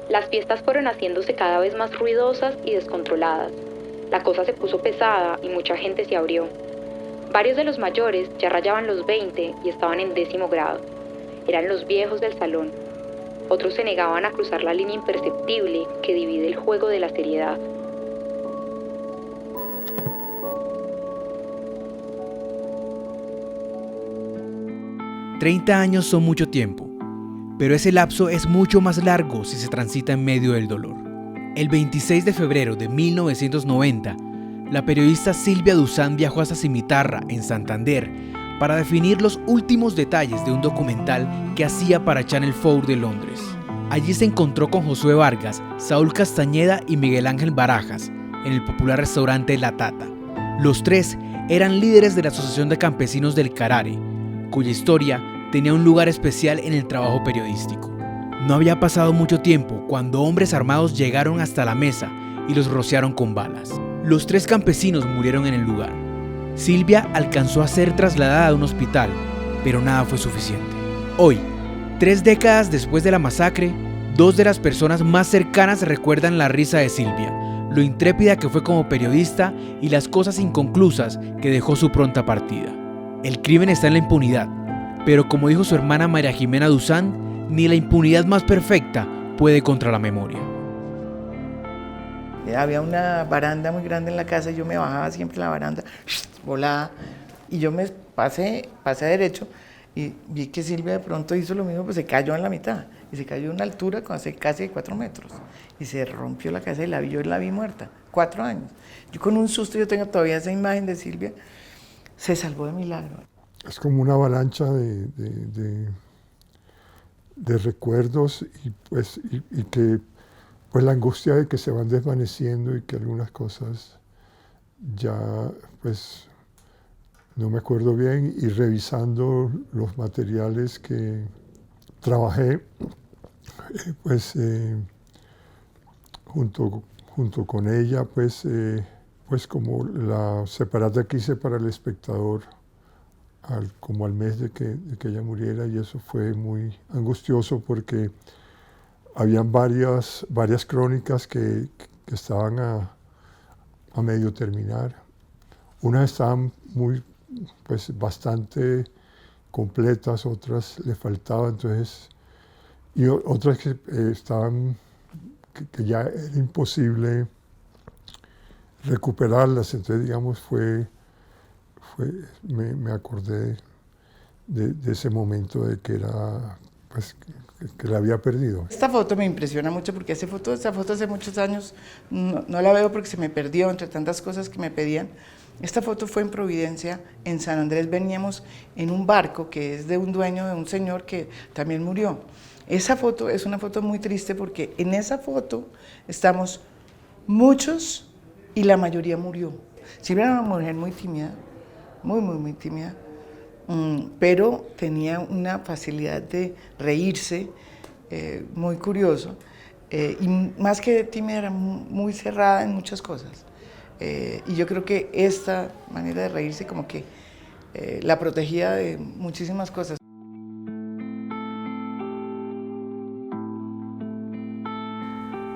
Las fiestas fueron haciéndose cada vez más ruidosas y descontroladas. La cosa se puso pesada y mucha gente se abrió. Varios de los mayores ya rayaban los 20 y estaban en 10º grado. Eran los viejos del salón. Otros se negaban a cruzar la línea imperceptible que divide el juego de la seriedad. «30 años son mucho tiempo, pero ese lapso es mucho más largo si se transita en medio del dolor». El 26 de febrero de 1990, la periodista Silvia Duzán viajó hasta Cimitarra, en Santander, para definir los últimos detalles de un documental que hacía para Channel 4 de Londres. Allí se encontró con Josué Vargas, Saúl Castañeda y Miguel Ángel Barajas, en el popular restaurante La Tata. Los tres eran líderes de la Asociación de Campesinos del Carare, cuya historia tenía un lugar especial en el trabajo periodístico. No había pasado mucho tiempo cuando hombres armados llegaron hasta la mesa y los rociaron con balas. Los 3 campesinos murieron en el lugar. Silvia alcanzó a ser trasladada a un hospital, pero nada fue suficiente. Hoy, 3 décadas después de la masacre, 2 de las personas más cercanas recuerdan la risa de Silvia, lo intrépida que fue como periodista y las cosas inconclusas que dejó su pronta partida. El crimen está en la impunidad, pero como dijo su hermana María Jimena Duzán, ni la impunidad más perfecta puede contra la memoria. Había una baranda muy grande en la casa y yo me bajaba siempre a la baranda, volaba, y yo me pasé derecho y vi que Silvia de pronto hizo lo mismo, pues se cayó en la mitad, y se cayó a una altura casi de 4 metros, y se rompió la cabeza y yo la vi muerta, 4 años. Yo con un susto, yo tengo todavía esa imagen de Silvia, se salvó de milagro. Es como una avalancha de recuerdos y que pues la angustia de que se van desvaneciendo y que algunas cosas ya pues no me acuerdo bien, y revisando los materiales que trabajé junto con ella, pues como la separata que hice para El Espectador como al mes de que ella muriera, y eso fue muy angustioso porque habían varias crónicas que estaban a medio terminar. Unas estaban bastante completas, otras le faltaban, entonces, y otras que estaban, que ya era imposible recuperarlas, entonces digamos me acordé de ese momento de que era, pues, que la había perdido. Esta foto me impresiona mucho porque esta foto hace muchos años, no la veo porque se me perdió entre tantas cosas que me pedían. Esta foto fue en Providencia, en San Andrés. Veníamos en un barco que es de un dueño, de un señor que también murió. Esa foto es una foto muy triste porque en esa foto estamos muchos y la mayoría murió. Silvia era una mujer muy tímida, muy tímida, pero tenía una facilidad de reírse, muy curioso, y más que tímida era muy cerrada en muchas cosas. Y yo creo que esta manera de reírse como que la protegía de muchísimas cosas.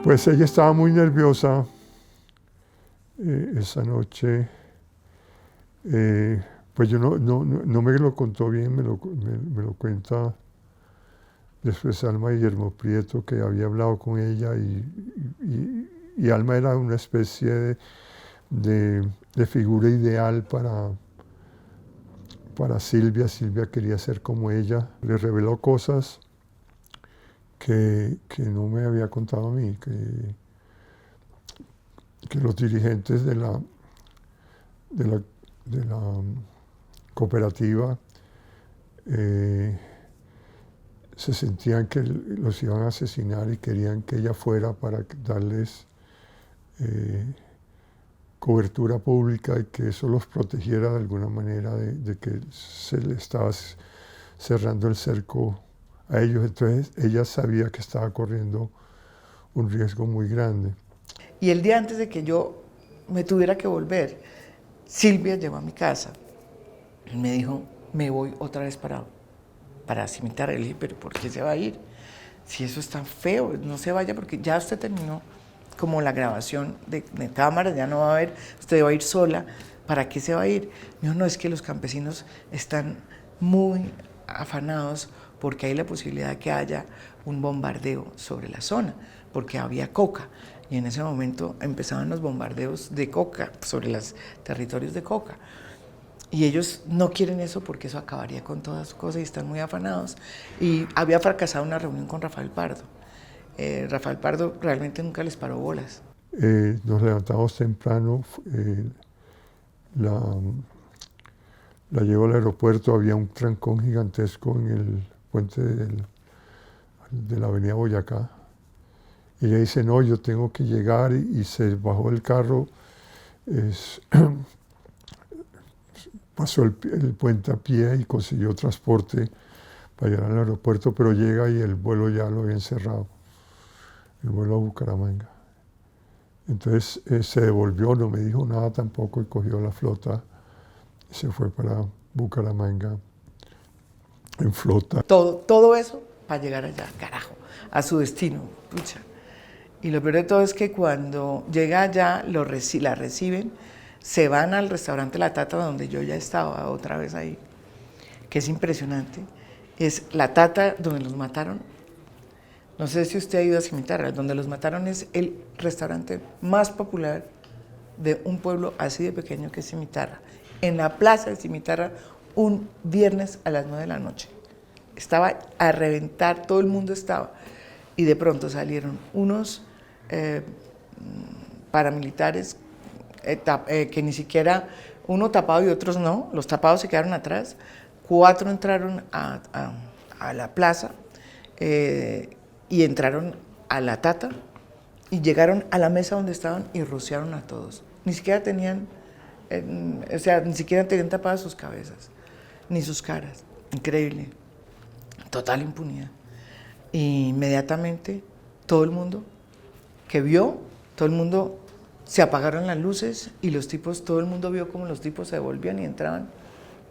Pues ella estaba muy nerviosa esa noche. Pues yo no me lo contó bien, me lo cuenta después Alma Guillermo Prieto, que había hablado con ella, y Alma era una especie de figura ideal para Silvia. Silvia quería ser como ella. Le reveló cosas que no me había contado a mí, que los dirigentes de la cooperativa se sentían que los iban a asesinar y querían que ella fuera para darles cobertura pública y que eso los protegiera de alguna manera de que se le estaba cerrando el cerco a ellos. Entonces ella sabía que estaba corriendo un riesgo muy grande. Y el día antes de que yo me tuviera que volver, Silvia llegó a mi casa y me dijo, me voy otra vez para Cimitarra. Le dije, ¿pero por qué se va a ir? si eso es tan feo, no se vaya porque ya usted terminó como la grabación de cámaras, ya no va a haber, usted va a ir sola, ¿para qué se va a ir? No, no, es que los campesinos están muy afanados porque hay la posibilidad de que haya un bombardeo sobre la zona, porque había coca, y en ese momento empezaban los bombardeos de coca sobre los territorios de coca. Y ellos no quieren eso porque eso acabaría con todas sus cosas y están muy afanados. Y había fracasado una reunión con Rafael Pardo. Rafael Pardo realmente nunca les paró bolas. Nos levantamos temprano, la llevo al aeropuerto, había un trancón gigantesco en el puente de la avenida Boyacá. Y ella dice, no, yo tengo que llegar, y se bajó del carro, pasó el puente a pie y consiguió transporte para llegar al aeropuerto, pero llega y el vuelo ya lo habían cerrado, el vuelo a Bucaramanga. Entonces se devolvió, no me dijo nada tampoco, y cogió la flota y se fue para Bucaramanga en flota. Todo eso para llegar allá, carajo, a su destino. Pucha. Y lo peor de todo es que cuando llega allá, la reciben, se van al restaurante La Tata, donde yo ya estaba otra vez ahí, que es impresionante. Es La Tata donde los mataron. No sé si usted ha ido a Cimitarra, donde los mataron es el restaurante más popular de un pueblo así de pequeño que es Cimitarra. En la plaza de Cimitarra, un viernes a las 9 de la noche. Estaba a reventar, todo el mundo estaba. Y de pronto salieron unos paramilitares que ni siquiera, uno tapado y otros no, los tapados se quedaron atrás, 4 entraron a la plaza y entraron a La Tata y llegaron a la mesa donde estaban y rociaron a todos. Ni siquiera tenían, ni siquiera tenían tapadas sus cabezas, ni sus caras. Increíble. Total impunidad. Y inmediatamente todo el mundo que vio, todo el mundo se apagaron las luces y los tipos, todo el mundo vio cómo los tipos se devolvían y entraban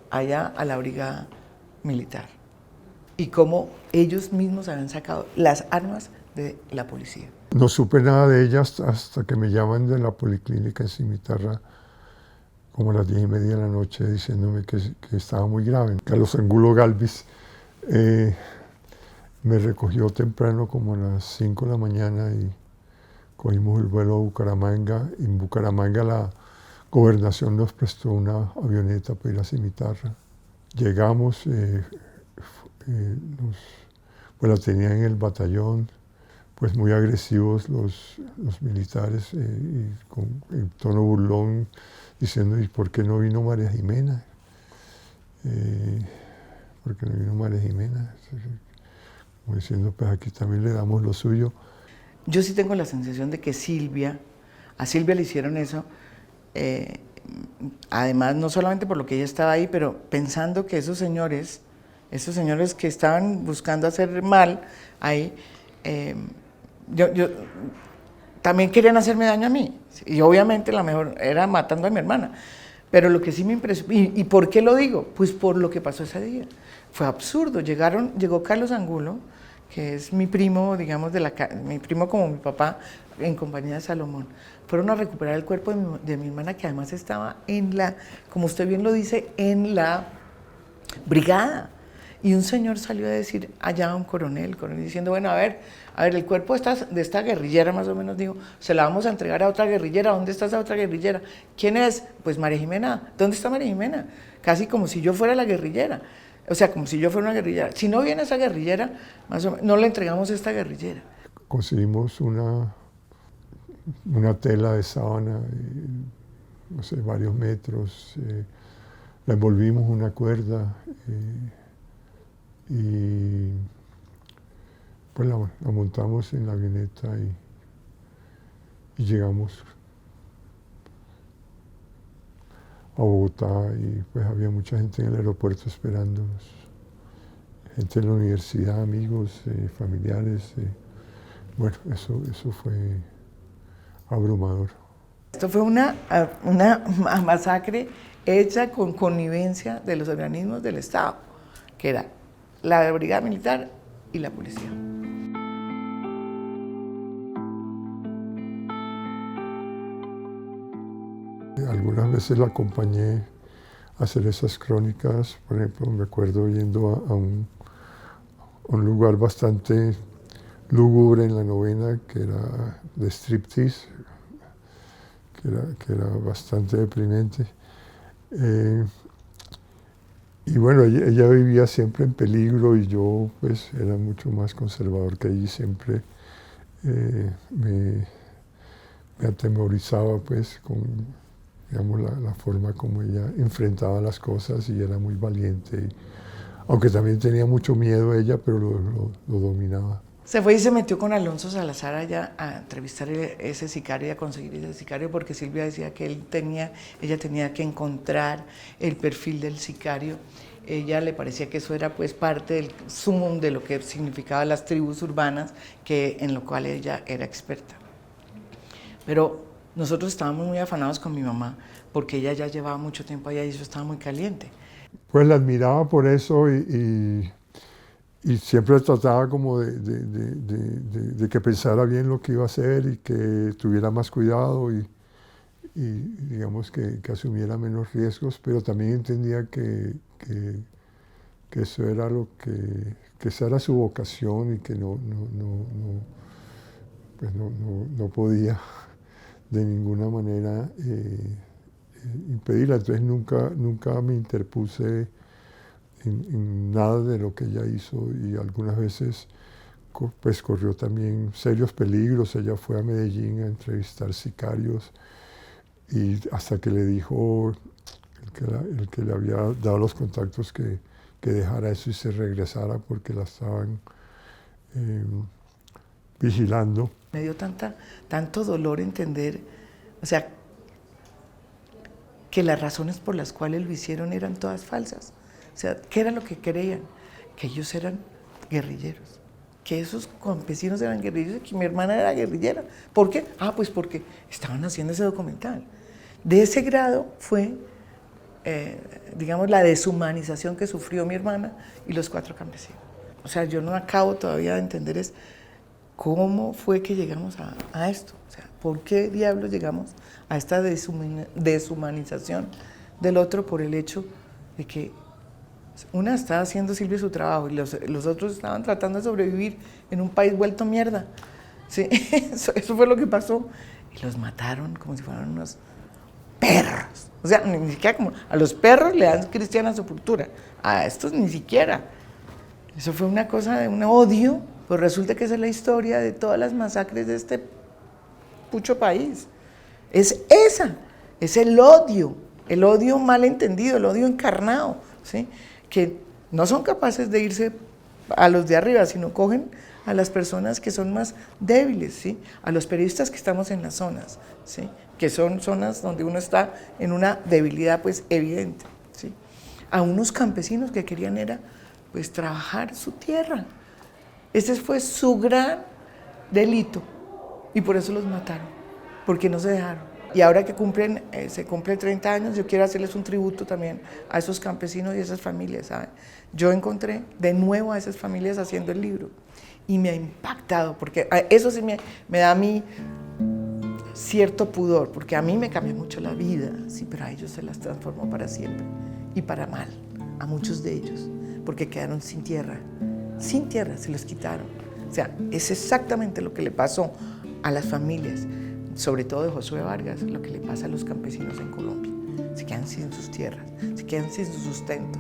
allá a la brigada militar. Y cómo ellos mismos habían sacado las armas de la policía. No supe nada de ellas hasta que me llaman de la policlínica en Cimitarra, como a las 10:30 de la noche, diciéndome que estaba muy grave. Carlos Angulo Galvis me recogió temprano, como a las 5 de la mañana, y cogimos el vuelo a Bucaramanga. En Bucaramanga la gobernación nos prestó una avioneta para ir a Cimitarra. Llegamos, pues la tenían en el batallón, pues muy agresivos los militares, y con en tono burlón, diciendo, ¿y por qué no vino María Jimena? ¿Por qué no vino María Jimena? Como diciendo, pues aquí también le damos lo suyo. Yo sí tengo la sensación de que a Silvia le hicieron eso, además no solamente por lo que ella estaba ahí, pero pensando que esos señores que estaban buscando hacer mal ahí, yo también querían hacerme daño a mí, y obviamente la mejor era matando a mi hermana. Pero lo que sí me impresionó, ¿y por qué lo digo? Pues por lo que pasó ese día. Fue absurdo. Llegó Carlos Angulo, que es mi primo, digamos, mi primo como mi papá, en compañía de Salomón. Fueron a recuperar el cuerpo de mi hermana, que además estaba como usted bien lo dice, en la brigada. Y un señor salió a decir allá a un coronel diciendo, bueno, a ver, el cuerpo de esta guerrillera, más o menos, digo, se la vamos a entregar a otra guerrillera. ¿Dónde está esa otra guerrillera? ¿Quién es? Pues María Jimena. ¿Dónde está María Jimena? Casi como si yo fuera la guerrillera. O sea, como si yo fuera una guerrillera. Si no viene esa guerrillera, más o menos, no le entregamos a esta guerrillera. Conseguimos una tela de sábana, no sé, varios metros, la envolvimos una cuerda, y pues la montamos en la avioneta y llegamos a Bogotá, y pues había mucha gente en el aeropuerto esperándonos, gente de la universidad, amigos, familiares. Bueno, eso fue abrumador. Esto fue una masacre hecha con connivencia de los organismos del Estado, que era la brigada militar y la policía. Algunas veces la acompañé a hacer esas crónicas. Por ejemplo, me acuerdo yendo a un lugar bastante lúgubre en la novena, que era de striptease, que era bastante deprimente. Y bueno, ella vivía siempre en peligro y yo pues era mucho más conservador que ella, siempre me atemorizaba pues con, digamos, la forma como ella enfrentaba las cosas, y era muy valiente. Aunque también tenía mucho miedo ella, pero lo dominaba. Se fue y se metió con Alonso Salazar allá a entrevistar a ese sicario y a conseguir ese sicario, porque Silvia decía que ella tenía que encontrar el perfil del sicario. Ella le parecía que eso era pues parte del sumum de lo que significaban las tribus urbanas, en lo cual ella era experta. Pero nosotros estábamos muy afanados con mi mamá, porque ella ya llevaba mucho tiempo allá y eso estaba muy caliente. Pues la admiraba por eso y siempre trataba como de que pensara bien lo que iba a hacer y que tuviera más cuidado y digamos que asumiera menos riesgos, pero también entendía que eso era que esa era su vocación y que no podía de ninguna manera impedirla. Entonces nunca me interpuse en nada de lo que ella hizo, y algunas veces pues corrió también serios peligros. Ella fue a Medellín a entrevistar sicarios y hasta que le dijo el que le había dado los contactos que dejara eso y se regresara porque la estaban vigilando. Me dio tanto dolor entender, o sea, que las razones por las cuales lo hicieron eran todas falsas. O sea, ¿qué era lo que creían? Que ellos eran guerrilleros, que esos campesinos eran guerrilleros, que mi hermana era guerrillera. ¿Por qué? Pues porque estaban haciendo ese documental. De ese grado fue, digamos, la deshumanización que sufrió mi hermana y los 4 campesinos. O sea, yo no acabo todavía de entender cómo fue que llegamos a esto. O sea, ¿por qué diablos llegamos a esta deshumanización del otro por el hecho de que una estaba haciendo Silvia su trabajo y los otros estaban tratando de sobrevivir en un país vuelto mierda? ¿Sí? Eso fue lo que pasó. Y los mataron como si fueran unos perros. O sea, ni siquiera como a los perros le dan cristiana sepultura, a estos ni siquiera. Eso fue una cosa de un odio. Pues resulta que esa es la historia de todas las masacres de este pucho país. Es el odio mal entendido, el odio encarnado, ¿sí? Que no son capaces de irse a los de arriba, sino cogen a las personas que son más débiles, ¿sí? A los periodistas que estamos en las zonas, ¿sí? Que son zonas donde uno está en una debilidad pues evidente, ¿sí? A unos campesinos que querían pues trabajar su tierra. Ese fue su gran delito y por eso los mataron, porque no se dejaron. Y ahora que se cumplen 30 años, yo quiero hacerles un tributo también a esos campesinos y a esas familias, ¿saben? Yo encontré de nuevo a esas familias haciendo el libro y me ha impactado, porque eso sí me da a mí cierto pudor, porque a mí me cambió mucho la vida, sí, pero a ellos se las transformó para siempre y para mal, a muchos de ellos, porque quedaron sin tierra, se los quitaron. O sea, es exactamente lo que le pasó a las familias, sobre todo de Josué Vargas, lo que le pasa a los campesinos en Colombia. Se quedan sin sus tierras, se quedan sin su sustento.